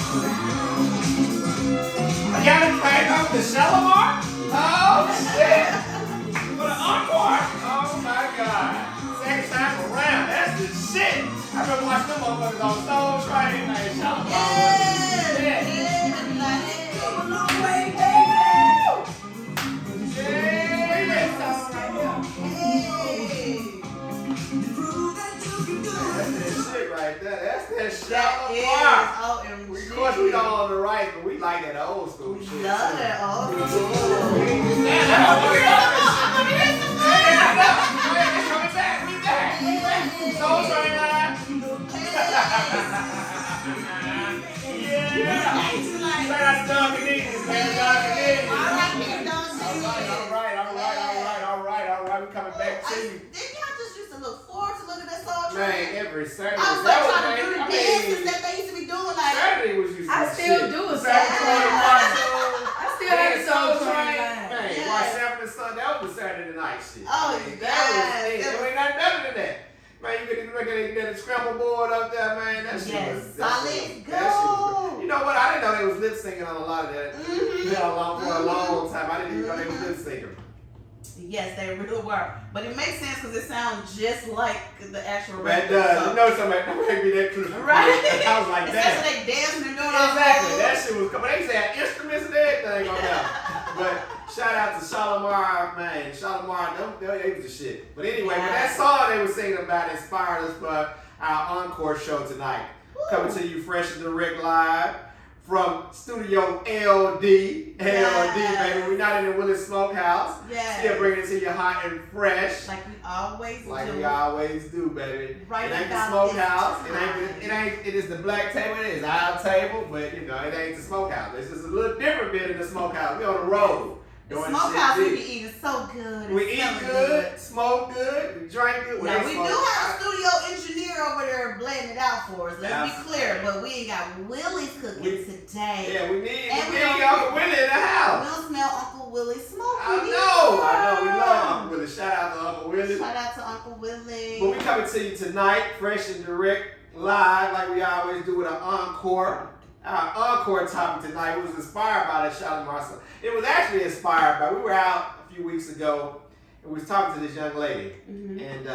I got it playing up the Shalimar? Oh shit! For the encore? Oh my god. Second time around, that's the shit. I've been watching them motherfuckers on Soul Train, man. Shalimar was the shit. Come a long way, baby. Yeah. Song right here. That's that shit right there. That's that That Shalimar. is OMG. Of course, we don't on the right, but we like that old school shit. Love that old Yeah, school. that's coming back. We back. Soul Train line. Yeah. Shout out to Duncan Eaton, man. Duncan Eaton. All right. We coming back to you. Didn't y'all just used to look forward to looking at Soul Train? Man, every Saturday. I was like trying to do the dances that they used to be doing. Like, Saturday was used to I be still shit. do a Saturday Soul morning Train. watch. I still have a Soul Train line. Man, Yes. watch Saturday and Sunday. That was the Saturday night shit. Oh, Man, yes. that was it. There ain't nothing better than that. Man, you get that scramble board up there, man. That shit Yes. was Solid that shit was gold. You know what? I didn't know they was lip syncing on a lot of that. Mm-hmm. For a long time. I didn't even know they was lip syncing. Yes, they really were. But it makes sense because it sounds just like the actual That record. does. You know somebody that might be that close. Right. I was like, damn. Especially they dancing and doing all Exactly. those. That shit was coming. They used to have instruments and everything on there. But shout out to Shalimar, man. Shalimar, they was the shit. But anyway, but that song they were singing about inspired us for our encore show tonight. Coming to you fresh and direct live from Studio LD. LD, baby. We're not in the Willis Smokehouse. Yes. Still bringing it to you hot and fresh. Like we always Like do. we always do, baby. Right it ain't the about smokehouse. this It is the black table. It is our table, but it ain't the smokehouse. It's just a little different bit in the smokehouse. We on the road. The Doing smokehouse shit we big. be eating so good. We It's eat so good, smoke good, we drink good. Now we do have a studio engineer over there blending it out for us. Let's be clear, but we ain't got Willie's cooking today. Yeah, we need And we Uncle Willie in the house. We'll smell Uncle Willie smoking. I know. We love Uncle Willie. Shout out to Uncle Willie. Shout out to Uncle Willie. But we coming to you tonight, fresh and direct, live, like we always do with an encore. Our encore topic tonight was inspired by the Shalimar song. It was actually inspired by, we were out a few weeks ago, and we was talking to this young lady, and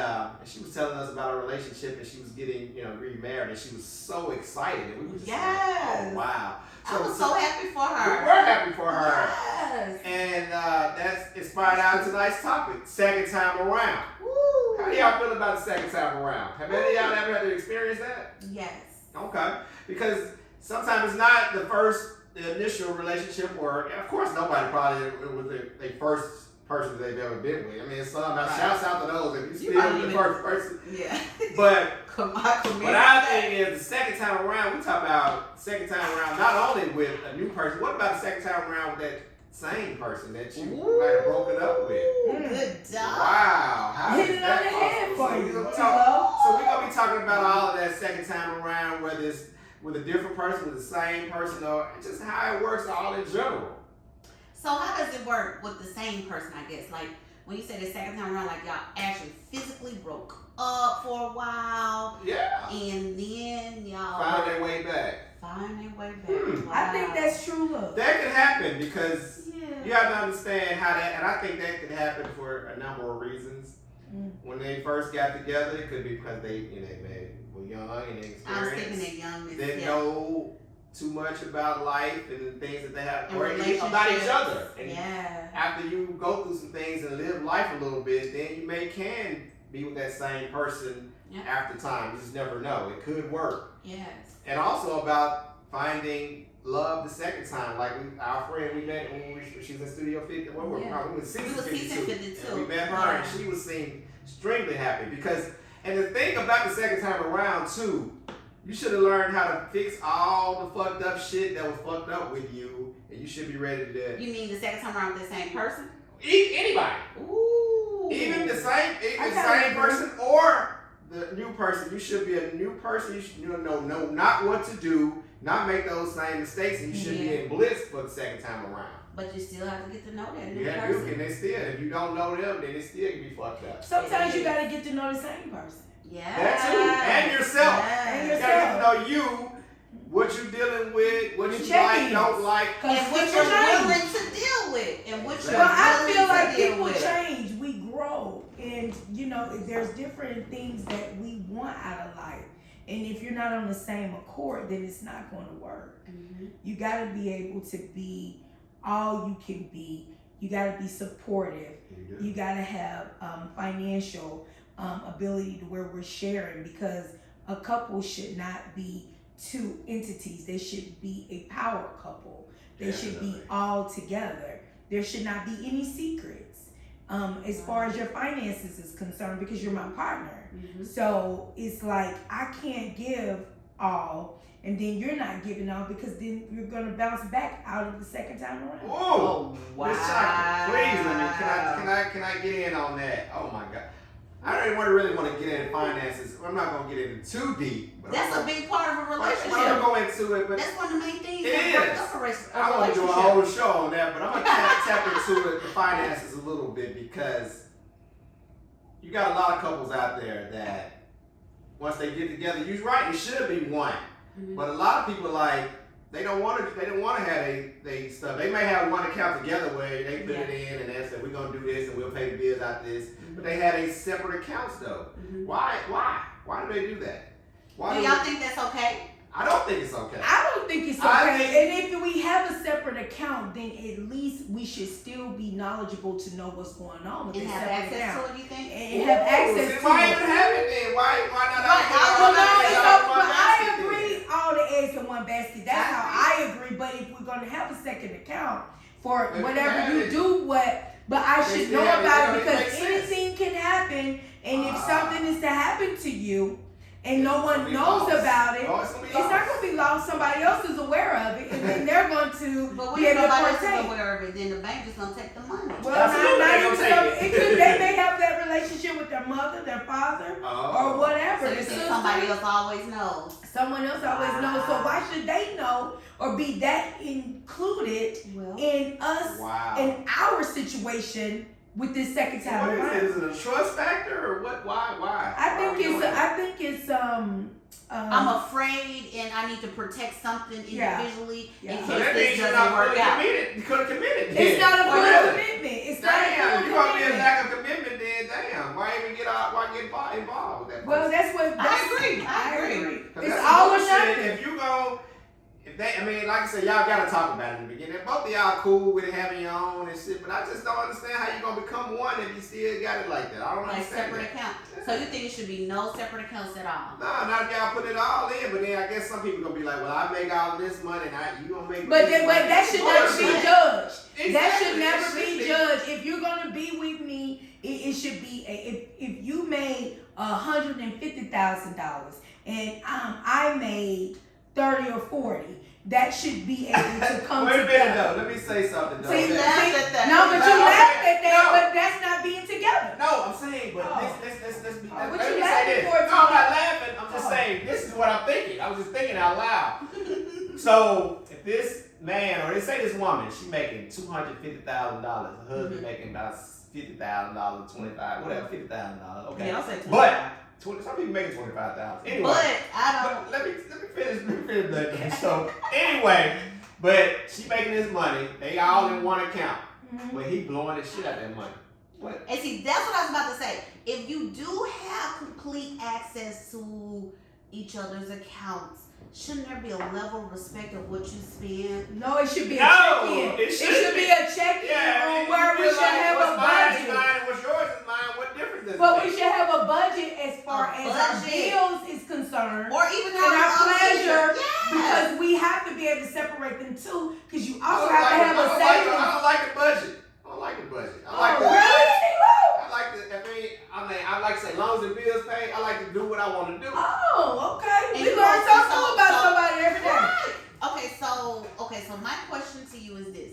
she was telling us about her relationship, and she was getting, remarried, and she was so excited, and we were just like, oh, wow. I was so happy for her. We were happy for her. Yes. And that's inspired our tonight's topic, second time around. Woo. How do y'all feel about the second time around? Have any of y'all ever had to experience that? Yes. Okay. Because sometimes it's not the initial relationship, or of course nobody probably was the first person they've ever been with. I mean, it's some shouts out to those if you still with the first person. Yeah. But What our thing is the second time around, we talk about second time around not only with a new person, what about the second time around with that same person that you might have broken up with? Good job. Wow. How Hit is it that on the head possible? for you. So we're going to be talking about all of that second time around, whether it's with a different person, with the same person, or just how it works all in general. So how does it work with the same person, I guess? Like, when you say the second time around, like y'all actually physically broke up for a while. Yeah. And then y'all Find their way back. Find their way back. Wow. I think that's true love. That can happen because Yeah. you have to understand how that, and I think that could happen for a number of reasons. When they first got together, it could be because they were young and inexperienced. I was thinking that youngness. Didn't know too much about life and the things that they have, And or about each other. And after you go through some things and live life a little bit, then you can be with that same person after time. You just never know. It could work. Yes. And also about finding love the second time. Like our friend we met when she was in Studio 50. What were we? We were season 52. And we met her and she was seemed extremely happy because, and the thing about the second time around too, you should have learned how to fix all the fucked up shit that was fucked up with you, and you should be ready to do it. You mean the second time around with the same person? Anybody. Ooh. Even the same person or the new person. You should be a new person. You should know not what to do, not make those same mistakes, and you should be in bliss for the second time around. But you still have to get to know that new Yeah, person. and they still, if you don't know them, then it still can be fucked up. Sometimes you gotta get to know the same person. Yeah. That too. And yourself. Yes. You gotta get to know you what you dealing with, what The you like, check-ins. don't like. And what you're willing to deal with, and what you're Well, I willing feel to like deal people with. change, we grow, and there's different things that we want out of life. And if you're not on the same accord, then it's not going to work. Mhm. You got to be able to be all you can be. You got to be supportive. You got to have financial ability to where we're sharing, because a couple should not be two entities. They should be a power couple. They should be Definitely. all together. There should not be any secrets as far as your finances is concerned, because you're my partner. Mhm. So it's like I can't give all, and then you're not giving all, because then you're gonna bounce back out of the second time around. Ooh, Oh, Miss Shaka, please let me. Can I get in on that? Oh my God, I don't even really want to get into finances. I'm not gonna get into too deep. But That's I'm a big part of a I'm relationship. gonna go into it, but That's one of the main things It that breaks is. up a relationship. I want to do a whole show on that. But I'm gonna tap into the finances a little bit, because you got a lot of couples out there that once they get together, you're right, it should be one. Mhm. But a lot of people they don't want to have they stuff. They may have one account together where they put it in and they say we're gonna do this and we'll pay the bills out this. But they had a separate accounts though. Mhm. Why do they do that? Why Do do y'all think that's okay? I don't think it's okay. I don't think it's I okay. think- And if we have a separate account, then at least we should still be knowledgeable to know what's going on with And this have separate access account. to it, you think? And have access See, to why it. even have it then? Why not? Right, Well, no, I it's don't so, know. but I agree, all the eggs in one basket. That's I how I agree. But if we're gonna have a second account for If whatever you you have it, do, but I they should still know have it, about it, it because makes sense. anything can happen. And if Ah. something is to happen to you, and no It's gonna one be knows lost. about it, Oh, it's gonna be it's not lost. going to be lost. Somebody else is aware of it, and then they're going to But be when able to nobody else is partake. aware of it, then the bank is gonna take the money. Well, Absolutely, not they even gonna some, take it it. could, they may have that relationship with their mother, their father, Oh. or whatever. So you their think sister. somebody else always knows? Someone else always knows. So why should they know or be that included Well, in us, Wow. in our situation with this second time What around? is it? Is it a trust factor or what? Why? I Why think are we doing it's I'm afraid, and I need to protect something Yeah. individually Yeah. in So case that this means you're doesn't not work fully out. committed. You could have committed. it's not a Well, full really? commitment. It's not a Damn, full you're gonna be a commitment. lack of commitment then. Damn, why even get involved with that? Well, person? that's what I agree. I agree. 'Cause It's that's all or bullshit. nothing. If you go, like I said, y'all gotta talk about it in the beginning. Both of y'all cool with having your own and shit, but I just don't understand how you gonna become one if you still got it like that. I don't Like understand separate that. account. So you think it should be no separate accounts at all? No, not if y'all put it all in, but then I guess some people gonna be like, well, I make all this money and you gonna make But this money. that should never be Bullshit. judged. That Exactly, should it never should be be. judged. If you're gonna be with me, it should be if you made $150,000 and I made 30 or 40, that should be able to come Wait a minute together. though. Let me say something though. See, You laughed at that. no, but you No, laughed at that, no. but that's not being together. No, I'm saying, but Oh. let's be. Oh, let what me you say laughing this. for, No, I'm T? not laughing. I'm just Oh. saying this is what I'm thinking. I was just thinking out loud. So if this man or they say this woman, she making $250,000. Her husband making about $50,000, $25,000, whatever, $50,000. Okay, Yeah, I'll say but some people making $25,000. Anyway, But I don't. let me finish that. So anyway, but she making this money. They all in one account, Mhm. but he blowing the shit out that money. What? And see, that's what I was about to say. If you do have complete access to each other's accounts, shouldn't there be a level of respect of what you spend? No, it should be a No, check-in. it should shouldn't be be. a check-in on where we should have a what's mine is budget. mine, and what's yours is mine. What difference does it But make? we should have a budget as far A as our budget. bills is concerned. Or even And our pleasure, Yeah. because we have to be able to separate them too, because you I also don't have to like have it. a savings. I don't like the budget. I don't like the budget. I like Oh, the. really? I like the. I like to say, as long as the bills paid, I like to do what I want to do. Oh, okay. And We you learn also- something new about so- somebody every day. Right. Okay, so my question to you is this.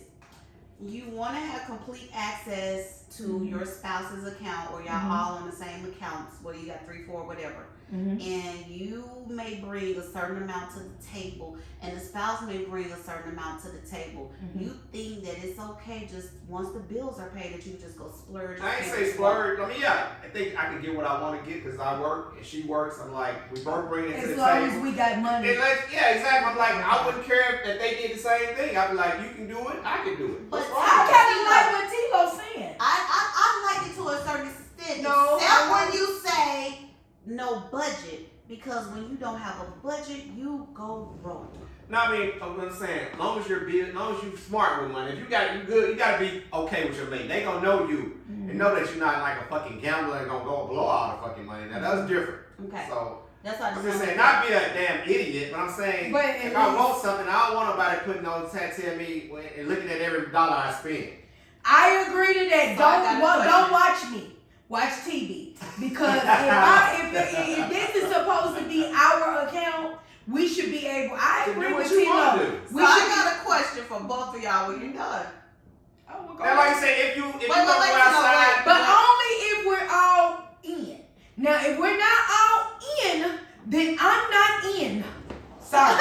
You want to have complete access to Mhm. your spouse's account, or y'all Mhm. all on the same accounts, whether you got 3, 4, whatever. and you may bring a certain amount to the table, and the spouse may bring a certain amount to the table, you think that it's okay just once the bills are paid that you just go splurge? I ain't say splurge. I mean, yeah, I think I can get what I want to get because I work and she works. I'm like, we both bring it to the table. As long as we got money. And like, yeah, exactly. I'm like, I wouldn't care if they did the same thing. I'd be like, you can do it, I can do it. But What's wrong I with kind that? of like what T-Lo's saying. I like it to a certain extent. No, except when you say no budget, because when you don't have a budget, you go broke. No, I mean, I'm saying, as long as you're smart with money, if you good, you gotta be okay with your mate. They gonna know you and know that you're not like a fucking gambler and gonna go blow all the fucking money. Now that's different. Okay. So That's what I'm just saying, not be a damn idiot, but I'm saying, But if I want something, I don't want nobody putting no tax on me and looking at every dollar I spend. I agree to that. So Don't watch me. Watch TV. Because if this is supposed to be our account, we should be able. I To agree do what with you wanna T-Lo. do. So I got a question for both of y'all when you're done. Oh, go Now, like I ahead. say, if you wait, go outside, But only if we're all in. Now, if we're not all in, then I'm not in. Sorry.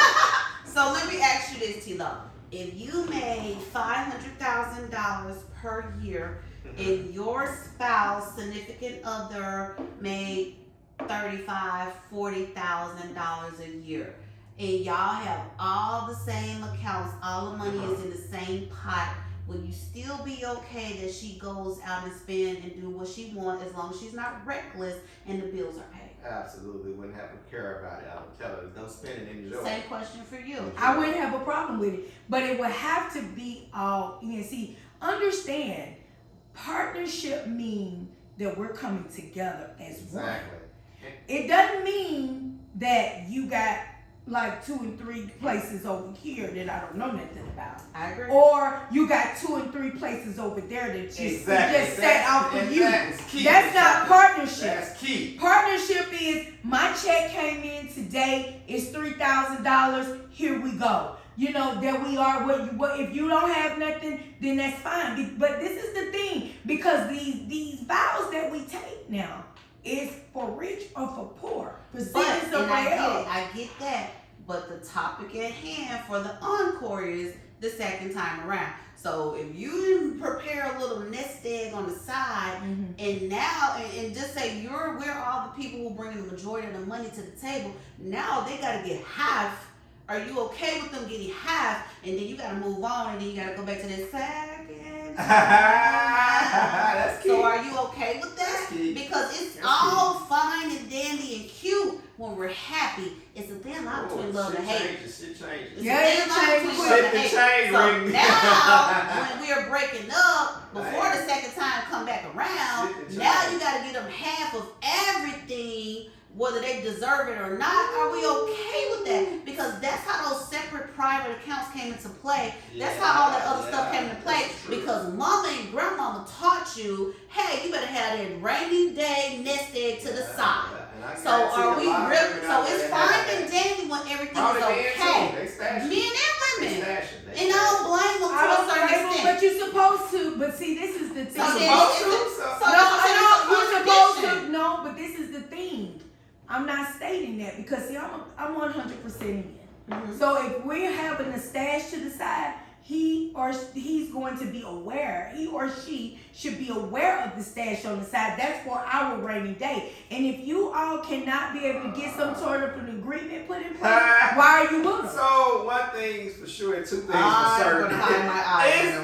So let me ask you this, T-Lo. If you made $500,000 per year and your spouse, significant other, made $40,000 a year, and y'all have all the same accounts, all the money is in the same pot, will you still be okay that she goes out and spend and do what she wants as long as she's not reckless and the bills are paid? absolutely wouldn't have to care about it. I would tell her, don't spend it, enjoy. Same question for you. I wouldn't have a problem with it, but it would have to be all in. See, understand, partnership means that we're coming together as one. Exactly. It doesn't mean that you got like 2 and 3 places over here that I don't know nothing about. I agree. Or you got 2 and 3 places over there that just set out for you. That's not partnership. That's key. Partnership is my check came in today, it's $3,000, here we go. You know, that we are what if you don't have nothing, then that's fine. But this is the thing, because these vows that we take now is for rich or for poor. I get that. But the topic at hand for the encore is the second time around. So if you prepare a little nest egg on the side, and now and just say we're all the people who bring the majority of the money to the table. Now they got to get half. Are you okay with them getting half? And then you got to move on, and then you got to go back to that second. That's key. So are you okay with that? That's key. Because it's That's all fine and dandy and cute when we're happy. It's a damn lot between love and hate. Shit changes. It's Yeah, a damn it lot changes. between love and Shit hate. change, So Ring. now, when we are breaking up, before Right. the second time come back around, Shit now change. you got to get them half of everything, whether they deserve it or not. Are we okay with that? Because that's how those separate private accounts came into play. That's how all that other stuff came into play. That's true. Because mama and grandmama taught you, hey, you better have that rainy day nest egg to the side. So are we really? So it's fine and dandy when everything is okay. Men and women. And I don't blame them I to a don't certain blame them, extent. but you're supposed to. But see, this is the thing. So then supposed it's- to, so No, that's what I know I'm you're saying, supposed it's a to. No, but this is the thing. I'm not stating that because see, I'm 100% in. So if we're having a stash to the side, he's going to be aware. He or she should be aware of the stash on the side. That's for our rainy day. And if you all cannot be able to get some sort of an agreement put in place, why are you with them? So one thing's for sure, and 2 things for I'm certain. gonna hide my eyes.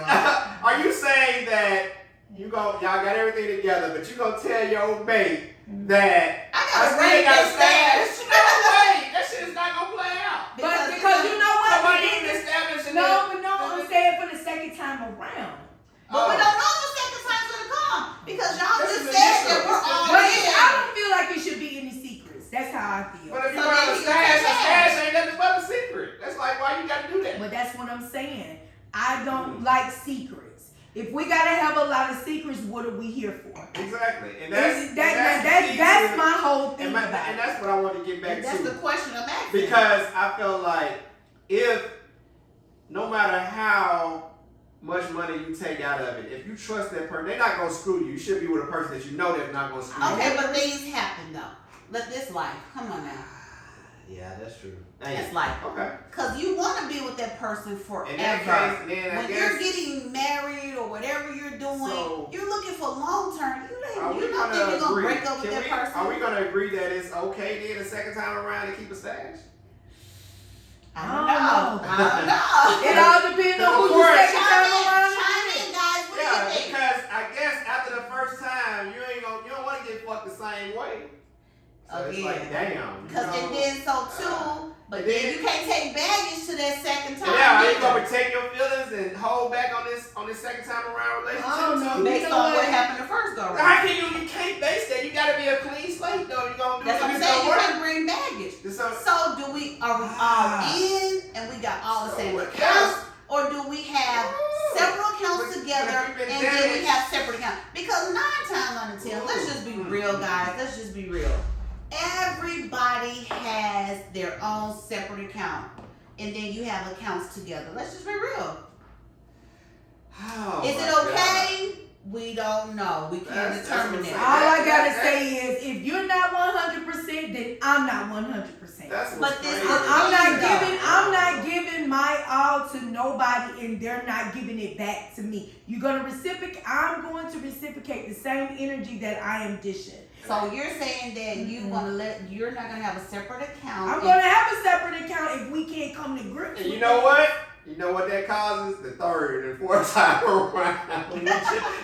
Are you saying that y'all got everything together, but you gonna tell your old mate that I I got a still rainy got day a stash? stash. No way, that shit is not gonna play out. But because you know what? Somebody even establishing No, but no, I'm saying for the second time around. But we don't know if the second time's gonna come because y'all This just is said initial. that we're all But in. I don't feel like it should be any secrets. That's how I feel. But if you So want then a you stash can ain't nothing but a secret. That's like why you gotta do that. But that's what I'm saying. I don't like secrets. If we gotta have a lot of secrets, what are we here for? Exactly, and That's that's my whole thing and about and it. that's what I want to get back And that's to. the question I'm asking. Because I feel like if no matter how much money you take out of it, if you trust that person, they're not gonna screw you. You should be with a person that you know they're not gonna screw you. Okay, but things happen though. Let this life. Come on now. Yeah, that's true. That's life. Okay. Because you want to be with that person forever. In that case, then when you're getting married or whatever you're doing, you're looking for long term. You don't think you're going to break up with that person. Are we going to agree that it's okay then the second time around to keep a stash? I don't know. It all depends on who you second time around. Chime in, guys. What do you think? Because I guess after the first time, you don't want to get fucked the same way. So it's like, damn. Because and then so too, but then you can't take baggage to that second time. Yeah, are you gonna protect your feelings and hold back on this second time around relationship? I don't know. Based on what happened the first go around. How can you can't base that? You gotta be a clean slate though. You gonna do That's what I'm saying. You can't bring baggage. So are we all in and we got all the same accounts, or do we have several accounts together and then we have separate accounts? Because 9 times out of 10, let's just be real, guys. Let's just be real. Everybody has their own separate account, and then you have accounts together. Let's just be real. Is it okay? We don't know. We can't determine that. All I gotta say is, if you're not 100%, then I'm not 100%. I'm not giving my all to nobody, and they're not giving it back to me. You're gonna reciprocate. I'm going to reciprocate the same energy that I am dishing. So you're saying that you're not gonna have a separate account. I'm gonna have a separate account if we can't come to grips. And you know what? You know what that causes? The third and fourth time around.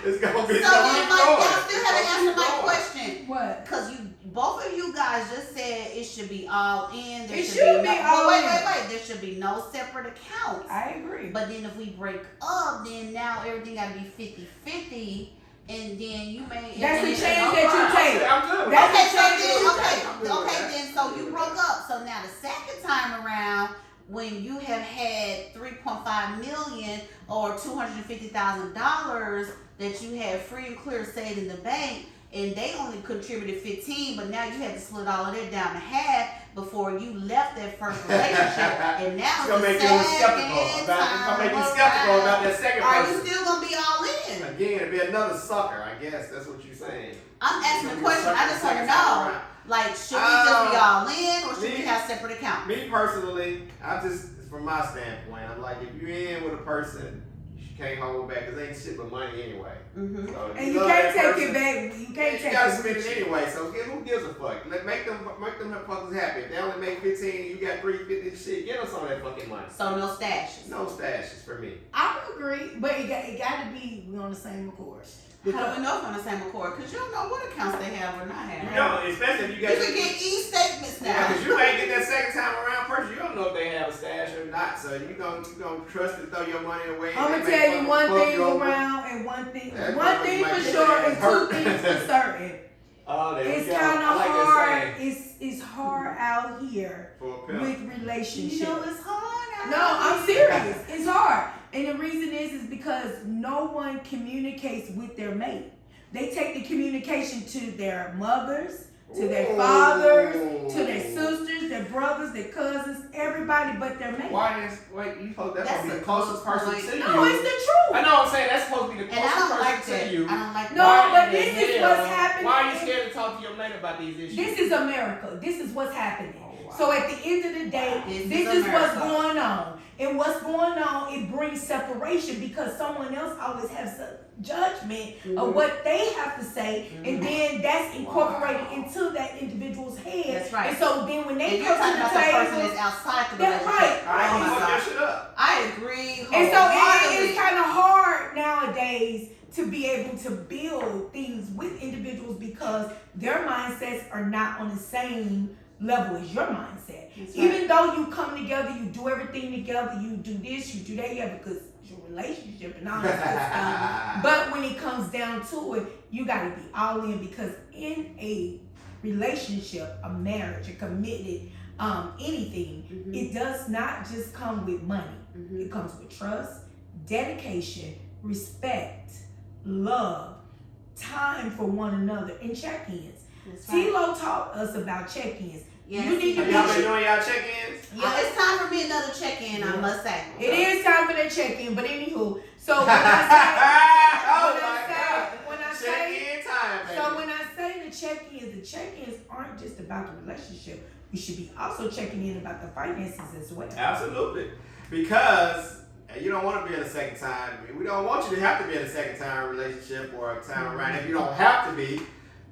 It's gonna be so then, y'all still haven't answered my question. What? Because both of you guys just said it should be all in. There it should be all in. Wait. There should be no separate accounts. I agree. But then if we break up, then now everything got to be 50-50. And then you may. That's the chance that you take. I'm good. Then so you broke up. So now the second time around, when you have had $3.5 million or $250,000 that you had free and clear saved in the bank, and they only contributed 15, but now you had to split all of that down to half before you left that first relationship, and now it's gonna make you skeptical about that second person. Are you still gonna be all in? Again, it'd be another sucker, I guess. That's what you're saying. I'm asking a question. I just want to know. Like, should we just be all in, or should we have separate accounts? Me personally, from my standpoint, I'm like, if you're in with a person, you can't hold back because ain't shit but money anyway. Mm-hmm. So and you can't take it back. You can't take it. You gotta spend it anyway. So who gives a fuck? Make them fuckers happy. If they only make 15, you got 350. Shit, get them some of that fucking money. So no stashes. No stashes for me. I would agree, but it got to be on the same accord. How do we know if on the same accord? Because you don't know what accounts they have or not have. You know, especially if you got. You can get e-statements now. Yeah, because you ain't get that second time around person. You don't know if they have a stash or not. So you gonna trust and throw your money away. I'm gonna tell you one thing around and one thing for sure and 2 things for certain. It's kind of hard. It's hard out here with relationships. You know it's hard out No, I'm serious. It's hard. And the reason is because no one communicates with their mate. They take the communication to their mothers, to their fathers, to their sisters, their brothers, their cousins, everybody but their mate. That's supposed to be the closest person to you. No, it's the truth. I know what I'm saying. That's supposed to be the closest person to you. I don't like that. No, but this is what's happening. Why are you scared to talk to your mate about these issues? This is America. This is what's happening. Wow. So at the end of the day, this is what's going on. And what's going on, it brings separation because someone else always has a judgment of what they have to say, and then that's incorporated into that individual's head. That's right. And so then when they come to the table, person table, is outside the that's relationship. right. I agree. And so it's kind of hard nowadays to be able to build things with individuals because their mindsets are not on the same level as your mindset. That's Even though you come together, you do everything together, you do this, you do that, yeah, because it's your relationship and all that stuff. But when it comes down to it, you got to be all in because in a relationship, a marriage, a committed, anything, it does not just come with money. It comes with trust, dedication, respect, love, time for one another, and check-ins. T-Lo taught us about check-ins. Yes. You need to be doing y'all check-ins? Yeah, it's time for me another check-in, I must say. It is time for that check-in, but anywho, so when I say the check-in is the check-ins aren't just about the relationship. We should be also checking in about the finances as well. Absolutely. Because you don't want to be in a second time. We don't want you to have to be in a second time relationship or a time around if you don't have to be.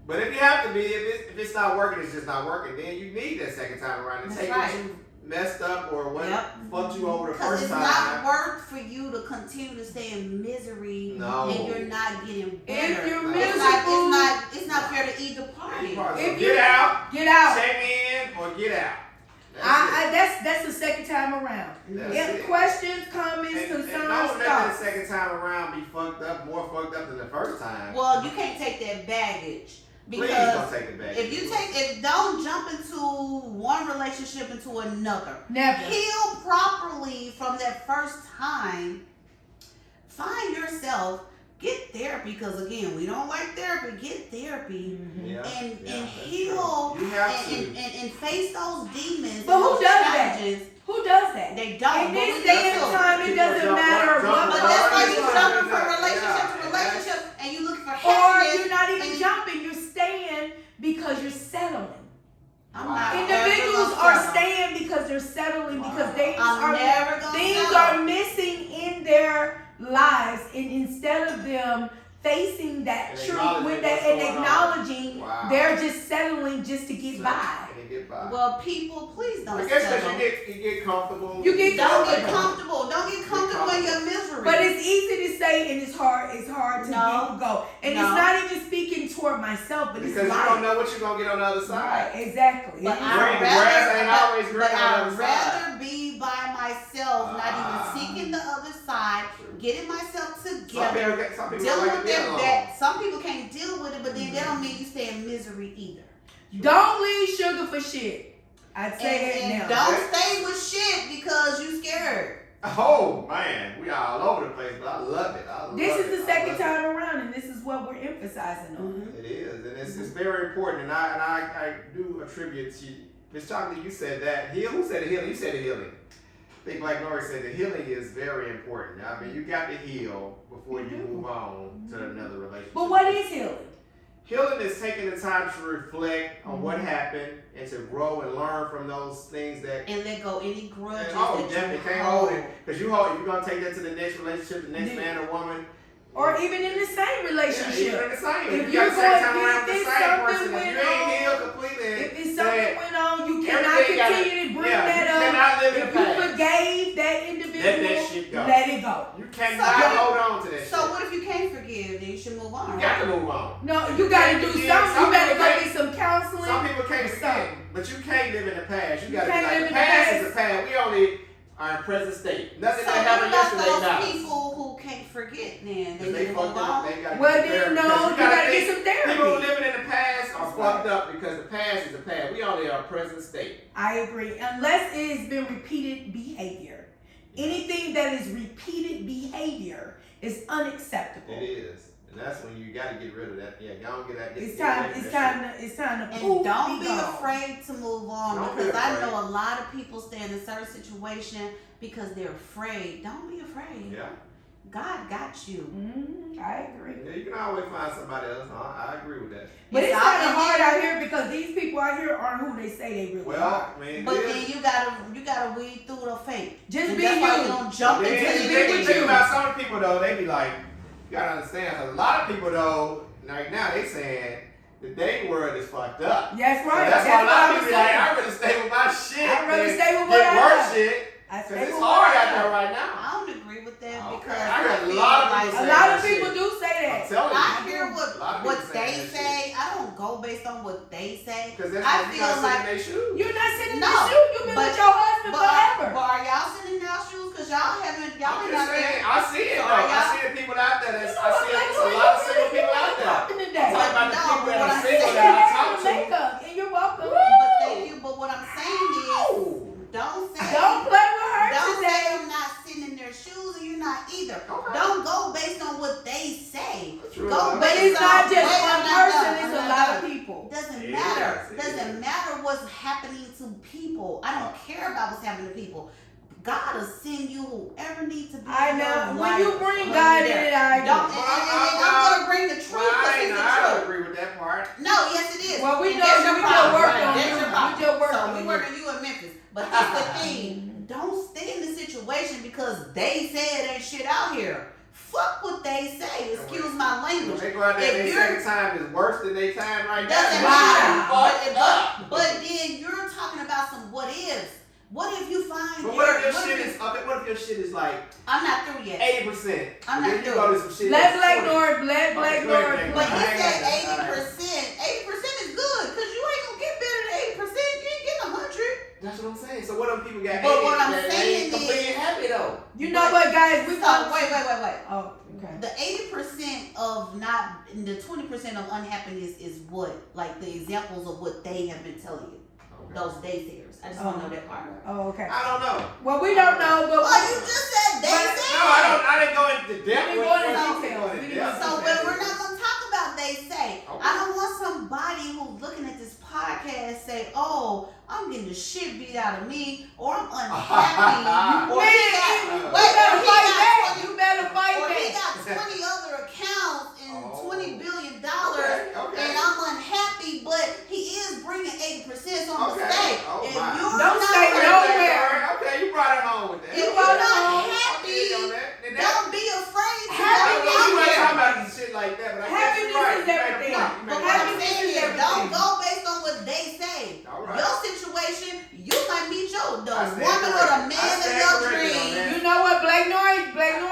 But if you have to be, if it's not working, it's just not working, then you need that second time around to That's take right. what you messed up or what fucked you over the Because first it's time. not worth for you to continue to stay in misery No. and you're not getting better. If you're No. miserable, It's not fair to either party. So If get out, get out. check in, or get out. That's the second time around. That's If it. questions, comments, And concerns, don't let the thoughts. second time around be fucked up, more fucked up than the first time. Well, you can't take that baggage. Please Because don't take it back. don't jump into one relationship into another. Never. Heal properly from that first time. Find yourself. Get therapy, because again, we don't like therapy. Get therapy Yeah, and that's heal true. You have to. and face those demons. But and who those does that? challenges. Who does that? They don't. In this But day and we do. time, it People doesn't jump matter up, what. jump But up. that's why Yeah, you're yeah, jumping from yeah, relationship to yeah. relationship, and you looking for Or happiness. you're not even and- jumping, you're staying because you're settling. I'm Wow. not Individuals ever are gonna settle. staying because they're settling because things I'm never gonna things settle. are missing in their lives, and instead of them facing that And truth acknowledging with that what's and going on. acknowledging, Wow. they're just settling just to get by. And get by. Well, people, please don't I guess settle. because you get comfortable. You get Don't get comfortable. comfortable. Don't get comfortable in your misery. But it's easy to say and it's hard to No. get go. And No. it's not even speaking toward myself, but because it's you life. don't know what you're gonna get on the other side. Right, exactly. But It is I'd life. grass ain't always rather, green but on the I'd other side. rather be by myself, not Ah. even seeking the other side, getting myself Some together, people dealing like to with be their alone. bad. Some people can't deal with it, but then that don't mean you stay in misery either. Don't leave sugar for shit. I'd say And that now. don't stay with shit because you scared. Oh man, we are all over the place, but I love it. This love is the it. second I love time around, and this is what we're emphasizing on. It is, and it's very important. And I do attribute to Miss Chocolate. You said that. Who said the healing? You said the healing. I think Black Nori said the healing is very important. I mean, you got to heal before you move on to another relationship. But what is healing? Healing is taking the time to reflect on what happened and to grow and learn from those things that. And let go any grudges Oh, that definitely you can't hold it because you hold. If you're gonna take that to the next relationship, the next man or woman, Or even in the same yeah, relationship. even the same. If you you're got the same time going- around if with the it's same something person, if went you ain't on, healed completely, If it's something then went on, you cannot everything gotta- continue to bring yeah, that you up. cannot live in If the you past. forgave that individual, Let that shit go. let it go. You cannot So- hold on to that So shit. what if you can't forgive? Then you should move on. You got to move on. No, you gotta do something. Some You better people go can't- get some counseling. Some people can't or forget, something. but you can't live in the past. You got to can't be like, live the in the past past. is the past. We only are in present state. Nothing So that what happened about yesterday those matters. people who can't forget then? They Because need they to fucked move up. on? They got to Well, get then therapy. no, Because you gotta think get some therapy. People who living in the past are That's fucked up because the past is the past. We only are present state. I agree. Unless it has been repeated behavior. Anything that is repeated behavior is unacceptable. It is. And that's when you got to get rid of that. Yeah, go and get that. It's get away time. from It's that time to. It's time to. And poof, don't be gone. afraid to move on, Don't be because I afraid. know a lot of people stay in a certain situation because they're afraid. Don't be afraid. shit. Yeah. God got you. I agree. Yeah, you can always find somebody else. I agree with that. But it's all- kind of and hard then- out here because these people out here aren't who they say they really Well, are. I mean, But it then is. you gotta weed through the fake. Just And be that's why you. you don't jump Then into you the be think, with think you. about some people though, they be like, you gotta understand, 'cause a lot of people though, right now they saying the dating world is fucked up. That's So right. that's why a what lot I of was people be like, saying. I'd rather stay with my shit. I'd rather than stay with get what I worse know. shit. I Cause say it's what hard I out know. there right now. I don't agree with that Okay. because I got a feel lot of like people A say lot that of people shit. do say I'm that. telling you. I hear A lot of what people they saying that say. I don't go based on what they say. Cause that's I what you feel not like- sitting in their shoes. You're not sitting in No, the shoe. You've been but- with your husband But forever. are y'all sitting in y'all shoes? Cause y'all haven't. Y'all I'm been just out there. saying, I see it So though. are I y'all- see the people out there. That's, You I know what, see like, there's a lot of single people out there. Talking today. I'm talking about the No, people but that what are I'm single saying- that I Have talk the to. makeup, and you're welcome. But thank you. But what I'm saying is, Ooh. don't say. Don't play with her Don't today. say I'm not sitting in their shoes and you're not either. Okay. Don't go based on what they say. True. Go But based it's not on- just Wait, one I'm not person. done. It's I'm a not lot done. of people. Doesn't It matter. is, it Doesn't is. matter what's happening to people. I don't care about what's happening to people. God will send you whoever needs to be. I in your know. When life. you bring God in it, I Don't. agree. And I'm gonna bring the truth. 'cause it's the I don't truth. agree with that part. No, yes it is. this. Well, we And know that's your we just problem, worked right? on That's you. your problem. We just worked So on we you. working you in Memphis. But that's the thing. Don't stay in the situation because they said ain't shit out here. Fuck what they say. Excuse my When language. they go out there, If their you're- second time is worse than their time right now. Doesn't Wow. matter. But then you're talking about some what ifs. What if you find But what if your what shit if is okay? What if your shit is like I'm not through yet. 80%? I'm Then not you through. go to some shit. Let that's Black 20. Nord, let Black Okay, go ahead, Nord. Black But Nord. he I ain't said got that. 80%. 80% is good because you ain't gonna get better than 80%. You ain't getting 100. That's what I'm saying. So what if people got 80 But what I'm that saying ain't completely is- happy though? You know what, guys? We So got wait. Oh, okay. The 80% of not, the 20% of unhappiness is what? Like the examples of what they have been telling you. Those naysayers. I just want to know that part. Oh, okay. I don't know. Well, we don't know, but Well, you just said they But- say. No, I didn't go into depth. We didn't go into What- details. what- We didn't depth. So but we're not gonna talk about they say. Okay. I don't want somebody who's looking at this podcast say, "Oh, I'm getting the shit beat out of me," or "I'm unhappy," or Man, he got, you wait, better or he fight got back. 20 You better fight or he back. got 20 other accounts and Oh. $20 billion, Okay. and I'm unhappy, but he is bringing 80%, so I'm Okay. gonna stay. Oh, If my. you're Don't not stay Okay, nowhere. Okay, you brought it home with that. If Okay. you're not I happy, feel you on that. And that- don't be afraid to Happy go we out weren't there. talking about shit like that, but I guess Happiness you're right. is You make a everything. point. You But make what a I'm point. saying is, everything. don't go based on what they say. All right. Your situation, you might meet the I stand woman or the corrected. I man of stand your corrected on dreams. that. You know what, Black Nord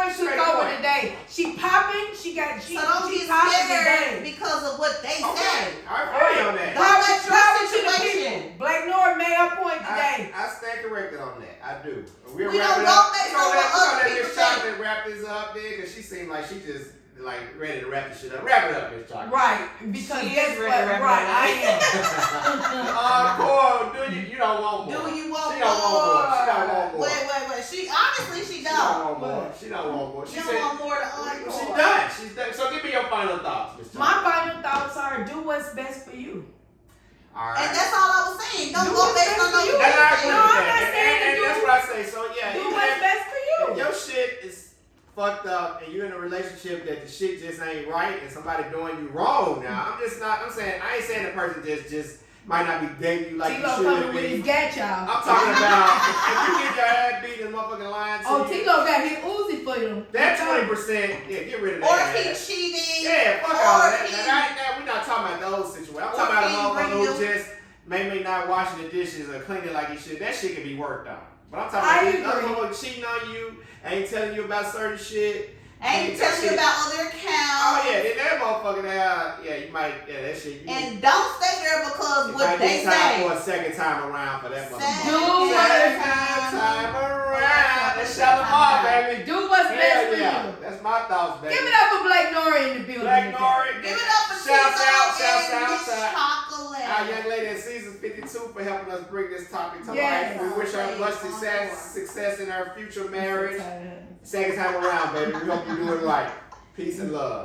took Straight over point. today. She popping. She So don't she get popping scared today. because of what they Okay, say. I feel you on that. Don't Power, let your power to the situation- people. Black Nord made her point today. I stand corrected on that. I do. We don't go based on what other people Miss say. Chocolate wrap this up there because she seemed like she just like ready to wrap this shit up. Wrap it up, Miss Chocolate. Right, because She guess is what? ready to wrap it Right, up. I am. Encore, do you don't want more. Do you want She don't want more. She don't want more. Wait. She honestly she She don't. don't want more. She don't want more. She She don't said want more to she's encore. done. She's done. So give me your final thoughts, Miss My Chocolate. final thoughts are: do what's best for you. All right. And that's all I was saying. Don't Do go what's based best on for no you. And I agree No, with I'm that. not saying and to that's do- what I say. So yeah, Do even what's if- best for you. if your shit is fucked up and you're in a relationship that the shit just ain't right and somebody doing you wrong now, I'm saying I ain't saying the person just might not be dating you like you Tilo should coming with his be. gat, y'all. I'm talking about if you get your ass beat and motherfucking lying to Oh, you, Tilo got his Uzi for you. that 20%, yeah, get rid of Or that. if he cheating. Yeah, fuck or all if that. he- Now, we're not talking about those situations. I'm Or talking about a if he motherfucker bring who just maybe not washing the dishes or cleaning like he should. That shit can be worked on. But I'm I talking about agree. these other motherfuckers cheating on you, ain't telling you about certain shit. Ain't that telling you shit- about other accounts. Oh yeah, then that motherfucker there, yeah, you might, yeah, that shit. You, And don't stay there because it what might they be time say. for a second time around for that motherfucker. Do Second Time around. That's Shalimar, baby. Do what's best Hell for yeah. you. That's my thoughts, baby. Give it up for Black Nori in the building. Black today. Nori. Give it up for Shouts Tito out, and shouts out, Miss shouts out. Chocolate. Our young lady at Season 52 for helping us bring this topic to Yes. life. We wish her much success in her future marriage. Second time around, baby. We hope you do it right. Peace and love.